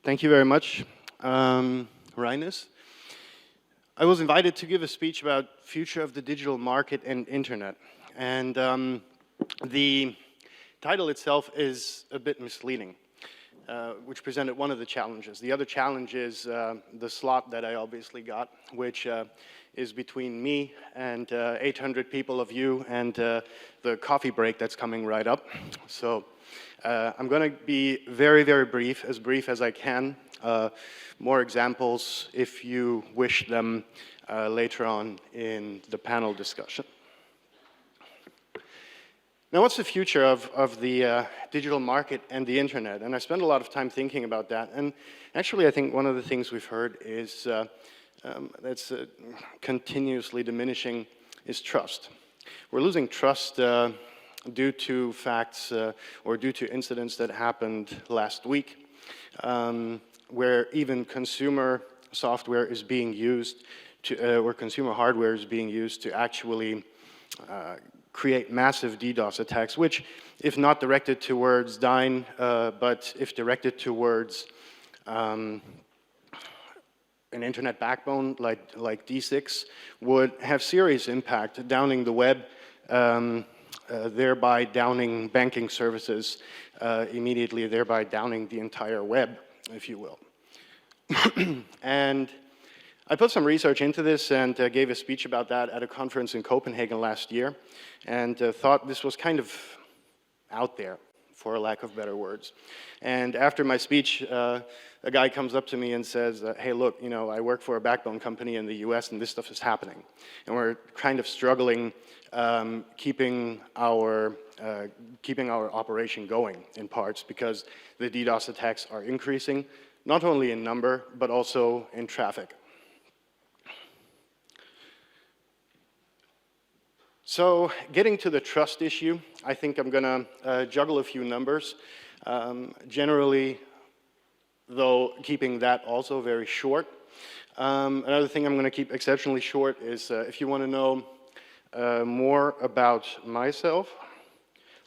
Thank you very much, Reines. I was invited to give a speech about future of the digital market and internet. And the title itself is a bit misleading, which presented one of the challenges. The other challenge is the slot that I obviously got, which is between me and 800 people of you and the coffee break that's coming right up. So I'm going to be very, very brief as I can. More examples if you wish them later on in the panel discussion. Now, what's the future of the digital market and the internet? And I spent a lot of time thinking about that. And actually, I think one of the things we've heard is that's continuously diminishing is trust. We're losing trust due to facts or due to incidents that happened last week, where even consumer software is being used to, where consumer hardware is being used to actually create massive DDoS attacks, which, if not directed towards Dyn, but if directed towards an internet backbone like D6, would have serious impact, downing the web, thereby downing banking services immediately, thereby downing the entire web, if you will. And I put some research into this and gave a speech about that at a conference in Copenhagen last year, and thought this was kind of out there, for a lack of better words. And after my speech, a guy comes up to me and says, hey, look, you know, I work for a backbone company in the US and this stuff is happening. And we're kind of struggling keeping our operation going in parts because the DDoS attacks are increasing, not only in number, but also in traffic. So getting to the trust issue, I think I'm going to juggle a few numbers. Generally, though, keeping that also very short. Another thing I'm going to keep exceptionally short is if you want to know more about myself.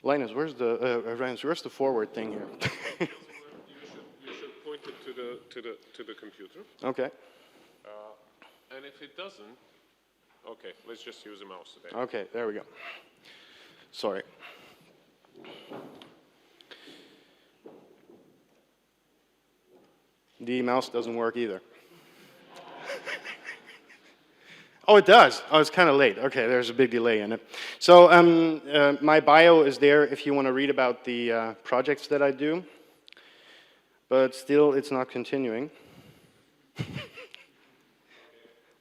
Linus, where's the forward thing here? you should point it to the computer. Okay. And if it doesn't, okay, let's just use a mouse today. Okay, there we go. Sorry. The mouse doesn't work either. Oh, it does. Oh, it's kind of late. Okay, there's a big delay in it. So my bio is there if you want to read about the projects that I do. But still, it's not continuing.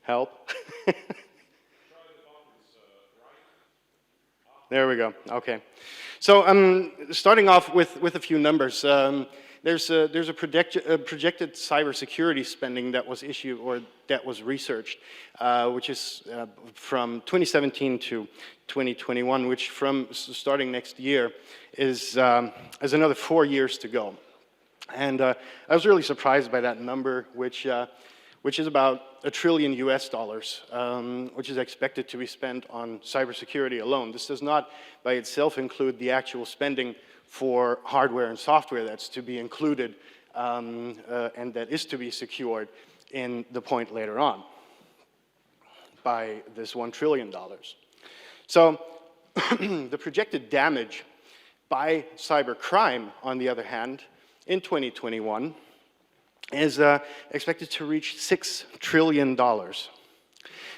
Help. There we go. Okay. So starting off with a few numbers. There's a projected cybersecurity spending that was issued or that was researched, which is from 2017 to 2021, which from starting next year is another 4 years to go. And I was really surprised by that number, which is about $1 trillion US, which is expected to be spent on cybersecurity alone. This does not by itself include the actual spending for hardware and software that's to be included and that is to be secured in the point later on by this $1 trillion. So the projected damage by cybercrime, on the other hand, in 2021 is expected to reach $6 trillion.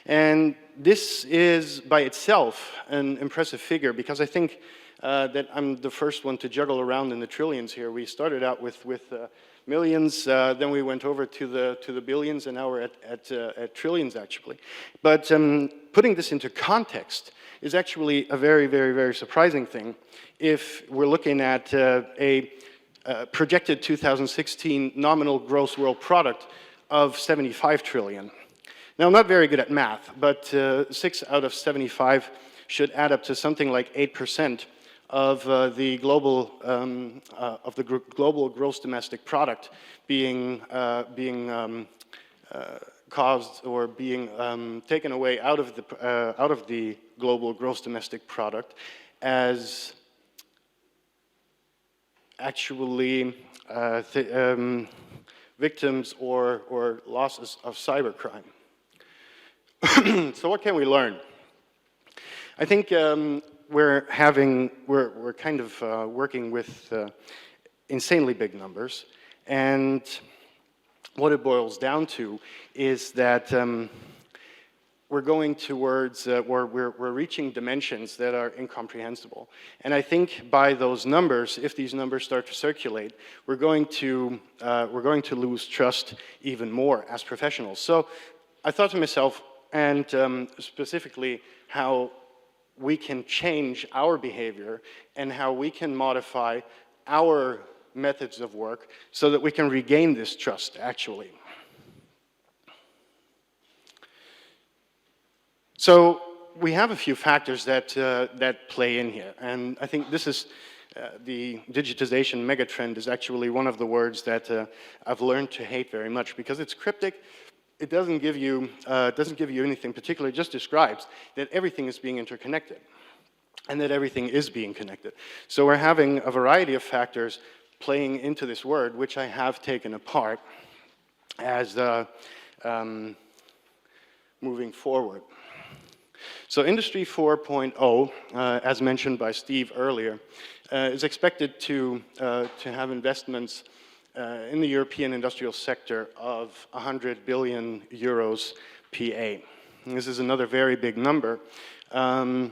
And this is by itself an impressive figure because I think that I'm the first one to juggle around in the trillions here. We started out with millions, then we went over to the billions, and now we're at trillions actually. But putting this into context is actually a very, very, very surprising thing if we're looking at a projected 2016 nominal gross world product of 75 trillion. Now, I'm not very good at math, but 6 out of 75 should add up to something like 8% of the global global gross domestic product being caused or being taken away out of the global gross domestic product as actually victims or losses of cybercrime. So what can we learn? I think we're kind of working with insanely big numbers, and what it boils down to is that we're going towards, we're reaching dimensions that are incomprehensible. And I think by those numbers, if these numbers start to circulate, we're going to lose trust even more as professionals. So I thought to myself, and specifically how we can change our behavior and how we can modify our methods of work so that we can regain this trust, actually. So we have a few factors that play in here, and I think this is the digitization megatrend is actually one of the words that I've learned to hate very much because it's cryptic. It doesn't give you anything particular. It just describes that everything is being interconnected and that everything is being connected. So we're having a variety of factors playing into this word, which I have taken apart as moving forward. So Industry 4.0, as mentioned by Steve earlier, is expected to have investments in the European industrial sector of 100 billion euros PA. And this is another very big number, and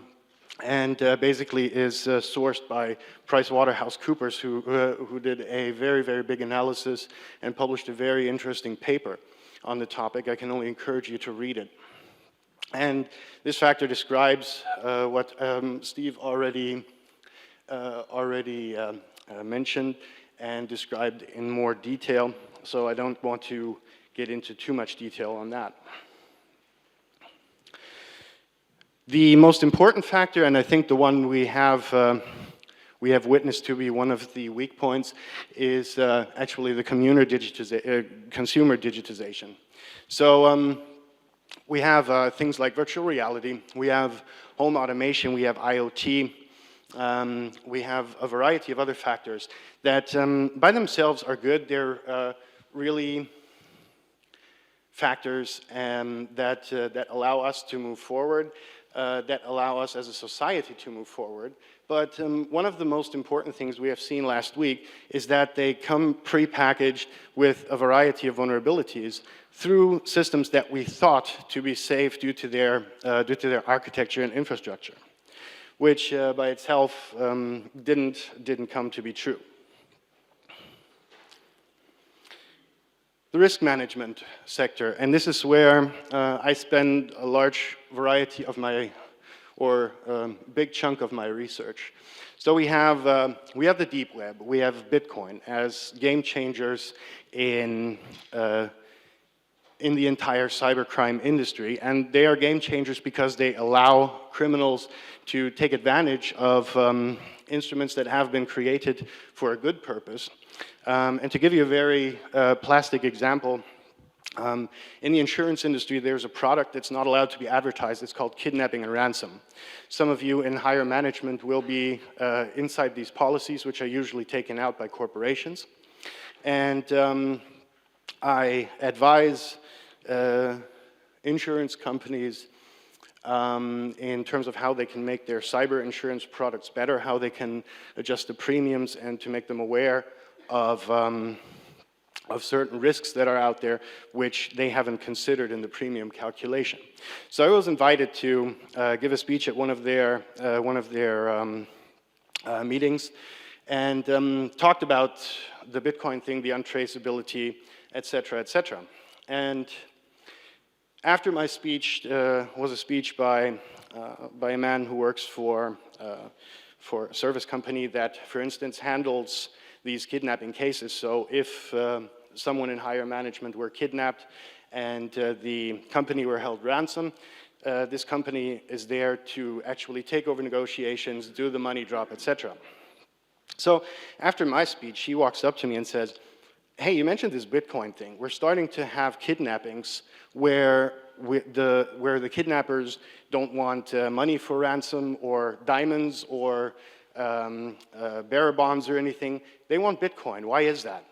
basically is sourced by PricewaterhouseCoopers, who did a very, very big analysis and published a very interesting paper on the topic. I can only encourage you to read it. And this factor describes what Steve already mentioned and described in more detail, so I don't want to get into too much detail on that. The most important factor, and I think the one we have witnessed to be one of the weak points, is actually the consumer digitization. So we have things like virtual reality, we have home automation, we have IoT, we have a variety of other factors that by themselves are good. They're really factors that allow us to move forward, that allow us as a society to move forward. But one of the most important things we have seen last week is that they come pre-packaged with a variety of vulnerabilities through systems that we thought to be safe due to their architecture and infrastructure, which by itself didn't come to be true. The risk management sector, and this is where I spend a large variety of my, or big chunk of my research. So we have the deep web, we have Bitcoin as game changers in the entire cybercrime industry, and they are game changers because they allow criminals to take advantage of instruments that have been created for a good purpose. And to give you a very plastic example, in the insurance industry, there's a product that's not allowed to be advertised. It's called kidnapping and ransom. Some of you in higher management will be inside these policies, which are usually taken out by corporations. And I advise insurance companies in terms of how they can make their cyber insurance products better, how they can adjust the premiums, and to make them aware of certain risks that are out there which they haven't considered in the premium calculation. So I was invited to give a speech at one of their meetings, and talked about the Bitcoin thing, the untraceability, etc., etc. And after my speech was a speech by a man who works for a service company that, for instance, handles these kidnapping cases. So if someone in higher management were kidnapped and the company were held ransom, this company is there to actually take over negotiations, do the money drop, etc. So after my speech, he walks up to me and says, "Hey, you mentioned this Bitcoin thing. We're starting to have kidnappings where the kidnappers don't want money for ransom or diamonds or bearer bonds or anything. They want Bitcoin. Why is that?"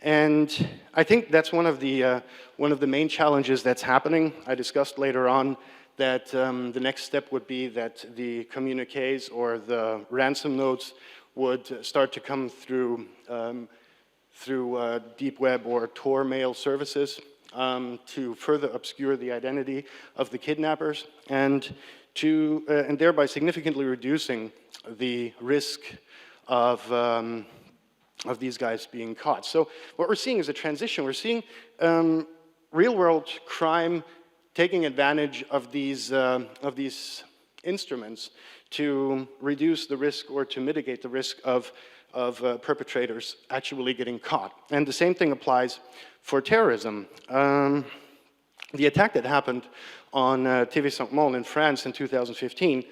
And I think that's one of the main challenges that's happening. I discussed later on that the next step would be that the communiques or the ransom nodes would start to come through deep web or Tor mail services to further obscure the identity of the kidnappers and thereby significantly reducing the risk of these guys being caught. So what we're seeing is a transition. We're seeing real-world crime taking advantage of these instruments to reduce the risk or to mitigate the risk of perpetrators actually getting caught. And the same thing applies for terrorism. The attack that happened on TV Saint-Malo in France in 2015,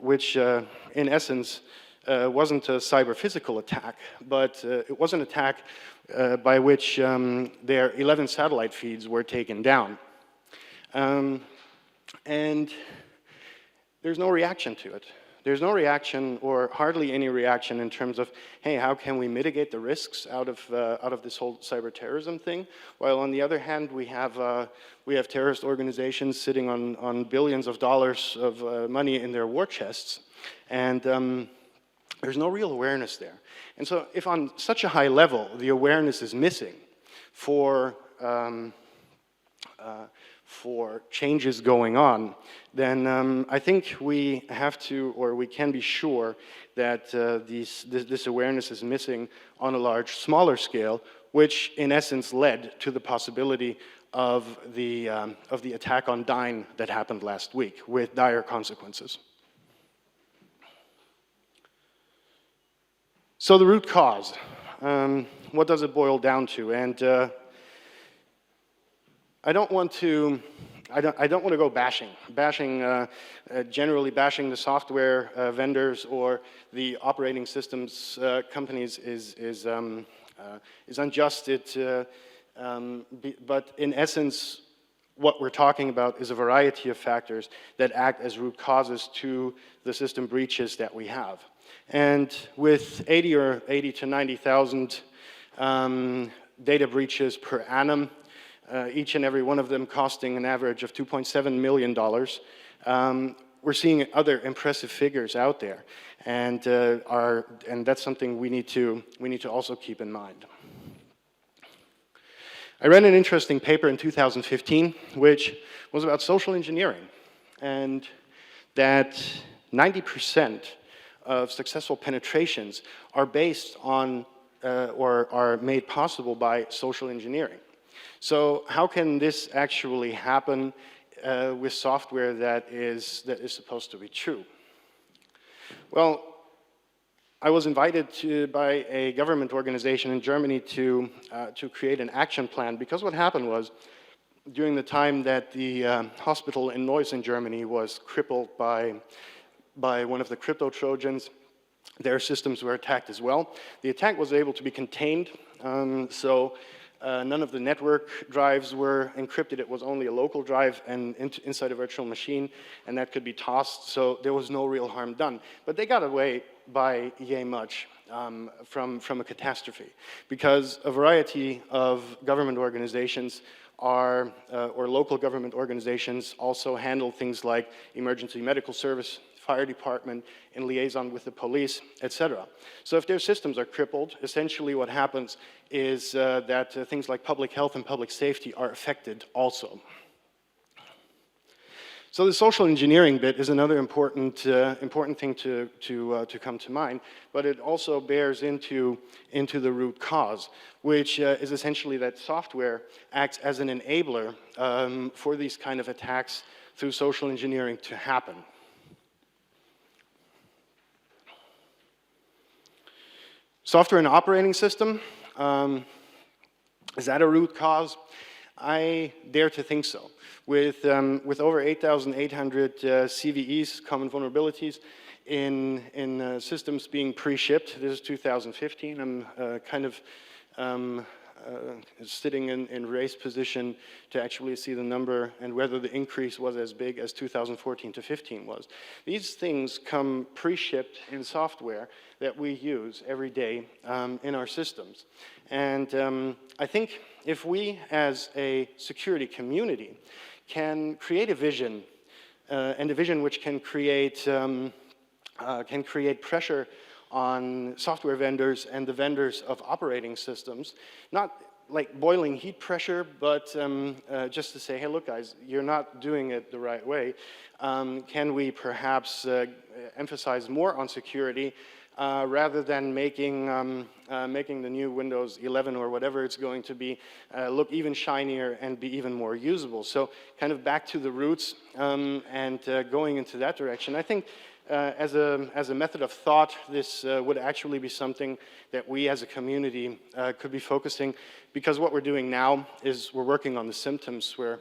which in essence wasn't a cyber-physical attack, but it was an attack by which their 11 satellite feeds were taken down. And there's no reaction to it. There's no reaction, or hardly any reaction, in terms of, hey, how can we mitigate the risks out of this whole cyber terrorism thing? While on the other hand, we have terrorist organizations sitting on billions of dollars of money in their war chests, and there's no real awareness there. And so, if on such a high level the awareness is missing for changes going on, then I think we have to, or we can be sure that this awareness is missing on a smaller scale, which in essence led to the possibility of the attack on Dyn that happened last week, with dire consequences. So the root cause, what does it boil down to? And I don't want to go generally bashing the software vendors or the operating systems companies is unjust. But in essence, what we're talking about is a variety of factors that act as root causes to the system breaches that we have. And with 80 to 90,000 data breaches per annum, each and every one of them costing an average of $2.7 million. We're seeing other impressive figures out there, and that's something we need to also keep in mind. I read an interesting paper in 2015, which was about social engineering, and that 90% of successful penetrations are based on or are made possible by social engineering. So how can this actually happen with software that is supposed to be true? Well, I was invited by a government organization in Germany to create an action plan, because what happened was, during the time that the hospital in Neuss in Germany was crippled by one of the crypto Trojans, their systems were attacked as well. The attack was able to be contained, so none of the network drives were encrypted. It was only a local drive and inside a virtual machine, and that could be tossed, so there was no real harm done. But they got away by yay much from a catastrophe, because a variety of government organizations or local government organizations also handle things like emergency medical service, fire department, in liaison with the police, etc. So if their systems are crippled, essentially what happens is that things like public health and public safety are affected also. So the social engineering bit is another important thing to come to mind, but it also bears into the root cause, which is essentially that software acts as an enabler for these kind of attacks through social engineering to happen. Software and operating system, is that a root cause? I dare to think so. With over 8,800 CVEs, common vulnerabilities, in systems being pre-shipped, this is 2015, I'm sitting in race position to actually see the number and whether the increase was as big as 2014 to 15 was. These things come pre-shipped in software that we use every day in our systems. And I think if we as a security community can create a vision, and a vision which can create pressure on software vendors and the vendors of operating systems, not like boiling heat pressure, but just to say, hey, look, guys, you're not doing it the right way. Can we perhaps emphasize more on security rather than making the new Windows 11 or whatever it's going to be look even shinier and be even more usable? So kind of back to the roots and going into that direction. I think as a method of thought, this would actually be something that we as a community could be focusing, because what we're doing now is we're working on the symptoms. We're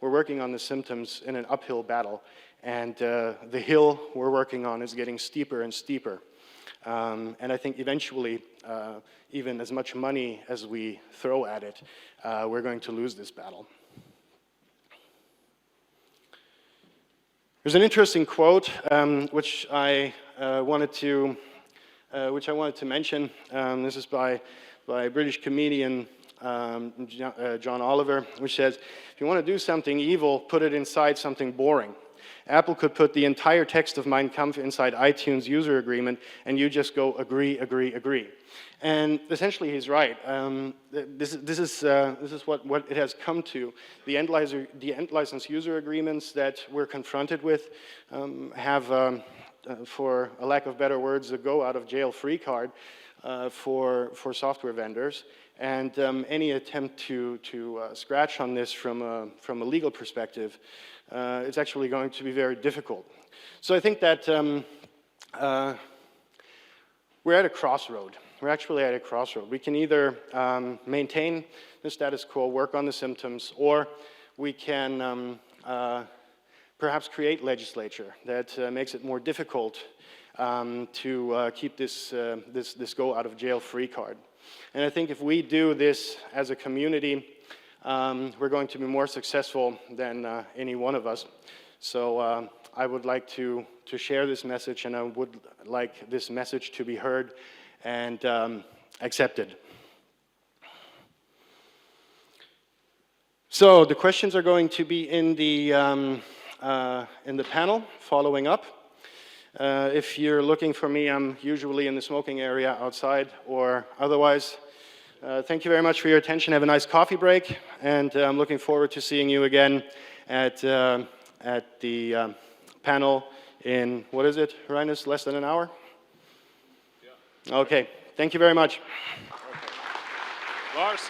working on the symptoms in an uphill battle, and the hill we're working on is getting steeper and steeper. And I think eventually, even as much money as we throw at it, we're going to lose this battle. There's an interesting quote which I wanted to mention. This is by a British comedian, John Oliver, which says, "If you want to do something evil, put it inside something boring. Apple could put the entire text of Mein Kampf inside iTunes user agreement, and you just go agree, agree, agree." And essentially, he's right. This is what it has come to. The end license user agreements that we're confronted with have, for a lack of better words, a go out of jail free card for software vendors. And any attempt to scratch on this from a legal perspective is actually going to be very difficult. So I think that we're at a crossroad. We're actually at a crossroad. We can either maintain the status quo, work on the symptoms, or we can perhaps create legislature that makes it more difficult to keep this go out of jail free card. And I think if we do this as a community, we're going to be more successful than any one of us. So I would like to share this message, and I would like this message to be heard and accepted. So the questions are going to be in the panel following up. If you're looking for me, I'm usually in the smoking area outside or otherwise. Thank you very much for your attention. Have a nice coffee break, and I'm looking forward to seeing you again at the panel in, what is it, Rhinus, less than an hour? Yeah. Okay, thank you very much. Okay. Lars?